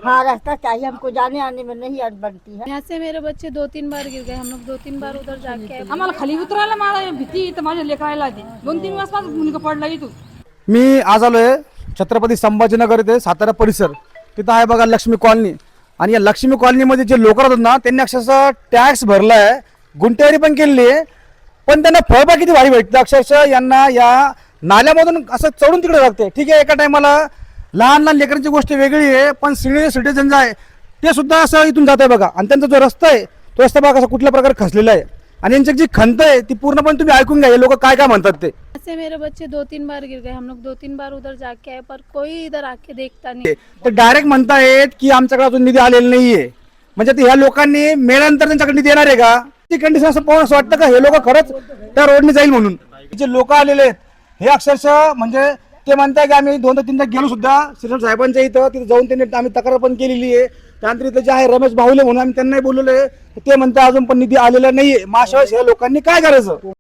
हाँ रास्ता चाहिए हमको, जाने आने में नहीं बनती है। यहाँ से मेरे बच्चे 2-3 बार गिर गए, हम लोग 2-3 बार उधर जाके आए। आम्हाला खाली उतरायला मला भीती इथं माझ्या लेकरायला आली 2-3 वेळेस माझा मुलगा पडला इथून. मी आज आलोय छत्रपती संभाजीनगर इथे सातारा परिसर. तिथं आहे बघा लक्ष्मी कॉलनी, आणि या लक्ष्मी कॉलनीमध्ये जे लोक राहतात ना त्यांनी अक्षरशः टॅक्स भरलाय, गुंठेवारी पण केलेली आहे, पण त्यांना फळबाग किती भारी भेटते. अक्षरशः यांना या नाल्यामधून असं चढून तिकडे लागते. ठीक आहे, एका टायमाला लहान लहान लेकरांची गोष्ट वेगळी आहे, पण सिनियर सिटीजन जे आहे ते सुद्धा असं इथून जात आहे बघा. आणि त्यांचा जो रस्ता आहे तो रस्ता बघा कसा कुठल्या प्रकारे खचलेला आहे. आणि यांची जी खंत आहे ती पूर्णपणे तुम्ही ऐकून घ्या, हे लोक काय काय म्हणतात ते. से मेरे बच्चे 2-3 बार गिर गए, हम लोग 2-3 बार उधर जाके आए, पर कोई इधर आके देखता नहीं. ते डायरेक्ट म्हणतायत की आमच्याकडे अजून निधी आलेला नाहीये. म्हणजे ते ह्या लोकांनी मेल्यानंतर त्यांच्याकडे निधी येणार आहे का? ती कंडिशन असं पाहून असं वाटतं का हे लोक खरंच त्या रोडने जाईल म्हणून. जे लोक आलेले आहेत हे अक्षरशः म्हणजे ते म्हणताय की आम्ही 2-3दा गेलो सुद्धा श्रीराम साहेबांच्या इथं, तिथे जाऊन त्यांनी आम्ही तक्रार पण केलेली आहे. त्यानंतर इथं जे आहे रमेश बाहुले म्हणून आम्ही त्यांनाही बोललेलो आहे, ते म्हणतात अजून पण निधी आलेला नाहीये. माशावेळेस ह्या लोकांनी काय करायचं?